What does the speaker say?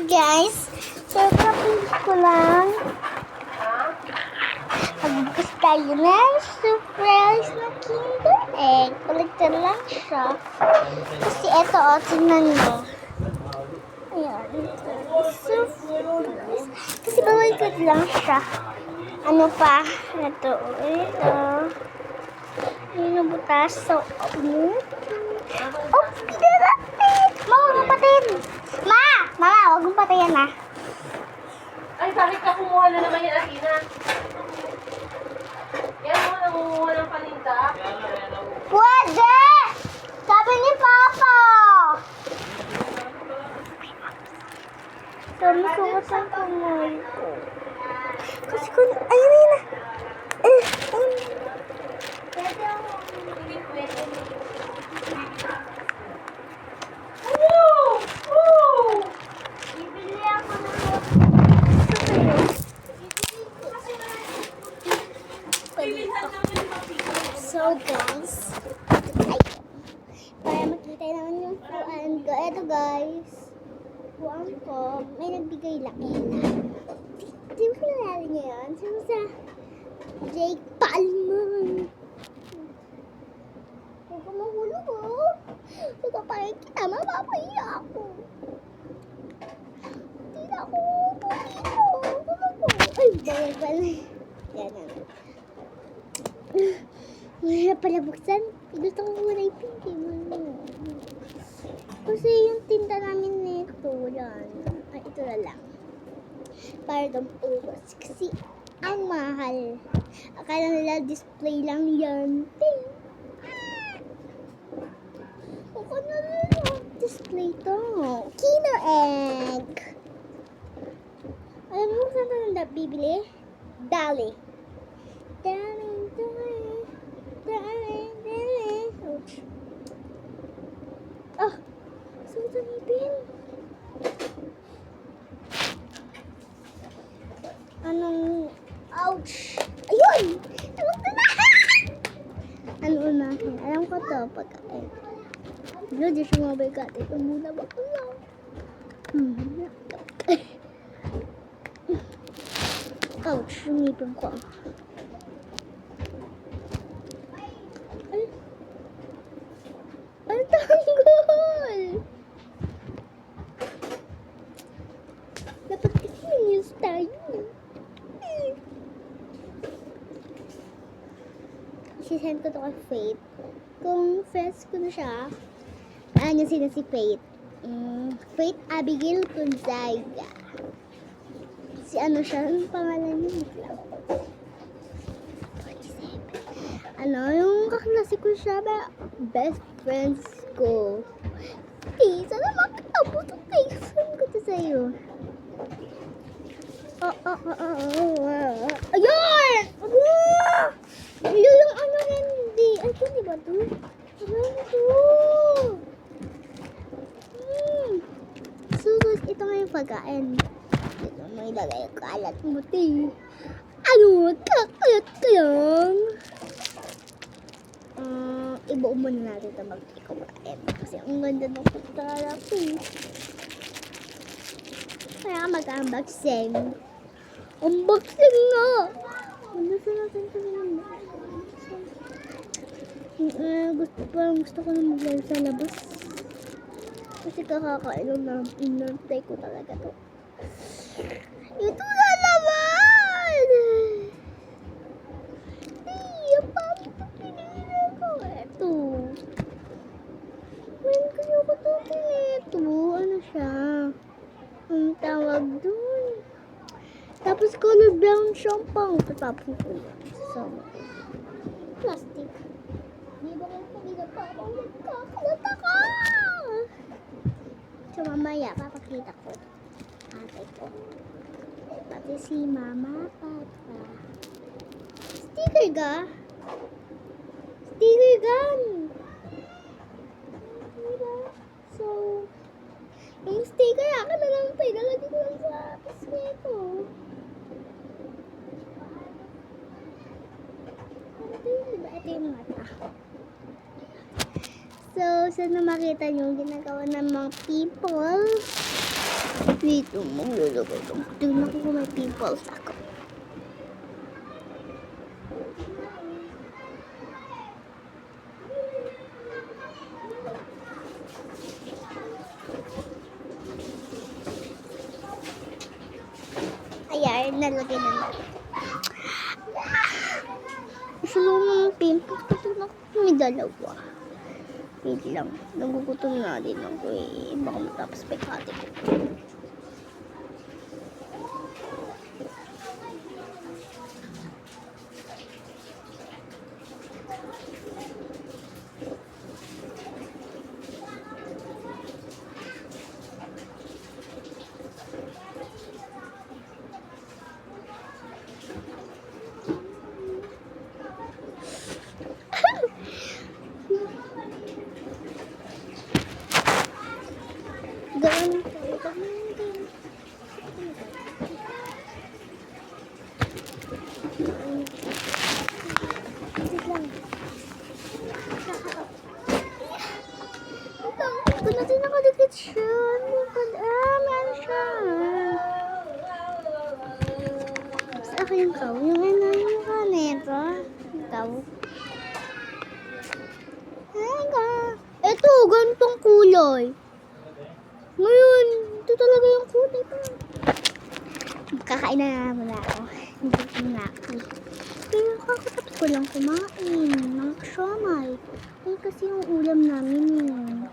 Guys, surprise ko lang. Magbukas tayo ng surprise na Kinder Egg. Paligtan lang siya. Kasi eto, tingnan nyo. Ayan. Surprise. Kasi baligtad lang siya. Ano pa? Ito. Yun ang butas. So, oh, pinarapit! Ma, huwag mong patayin. Mama, huwag mong patayin ah. Ay, bakit ka kumuha na naman yan, Athena? Yan mo, nangunguha ng paninda. Pwede! Sabi ni Papa! So, masukat ang kamay ko. Kasi kung, ayun na. Pwede ako. Bibili ako ng So guys, para makita naman yung puan ko. Eto guys, puan ko, may nagbigay lakena. Di mo kilala niya yun? Sino sa Jake Palmer? Huwag ka mahulog oh. Huwag ka parang kita, mapapahiya ako. Hindi na ako ay, bawal pala. Yan na. Mahirap pala buksan. Gusto ko muna ipinti mo. Kasi yung tinta namin nito, yan. Ay, ito na lang. Para dong ubos. Kasi ang mahal. Akala nila display lang yan. Ako na lang display to. Kinder Egg. Alam mo kung saan ito bibili? Dali. Ouch. Ah! Saan ito ngipin? Anong... Ouch! Ayun! Ano unahin? Alam ko to pagkain. Hindi siya mabigat. Ito muna ba ko lang? Ouch! Sumipin ko. Ay! Ang tanggol! Dapat kasi news tayo. Sisend ko to kay Faith. Kung friends ko na siya, ano sila si Faith? Faith Abigail Gonzaga. Si ano siya? Anong pangalan niya? Ano, yung kaklase ko siya ba? Best friends ko. Eh, sana makakabot ang kaisan ko to sa'yo. Ayun! Ayun yung ano hindi. Ay, ito di ba ito? Ano ito? Susunod, ito nga yung pagkain. Ito mo ilagay yung kalat mo, te. Ano, kakalat ka lang. Ibuo muna natin ito mag-ikawain. Kasi ang ganda ng pagkalat ko. Kaya mag-unboxing. Unboxing nga! Unboxing natin ito ng gusto ko na mag-live sa labas. Kasi kakakain lang inantay ko talaga to. Ito na naman! Ang pangit ito pinili ko. Ito. Kaya ko ito ito. Ano siya? Ang tawag dun. Tapos color brown siya ang pang. Tatapon ko yan. So, plastic. Di ba kayo pagkita pa ako? Nagkakalata ka! So, mamaya, papakita ko. Ate ko. Pati si Mama, Papa. Sticker ka? Sticker gun! Diba? So, yung sticker, akin na lang pa. Nalagay ko lang sa pisnito. Ito yung mata. So, sana makita nyo yung ginagawa ng mga people. dito, maglulugod ako. Tingnan ko kung may pimples ako. Ayan, nalagay na natin. Gusto ko ng pimples kasi may dalawa. Wait lang, nagugutom na din ako eh. Baka matapos pa yung ate ko. Ganun po. Wait lang. Kung natin nakadikit siya. Meron siya. Sa akin yung kaw. Yung ano, yung kanero. Yung kaw. Ay, ka. Ito, ganitong kulay. Ngayon, ito talaga yung kulay pa. Kakain na naman ako. Hindi na ako. Pero kakatapos ko lang kumain ng siomay. Ay, kasi yung ulam namin yun.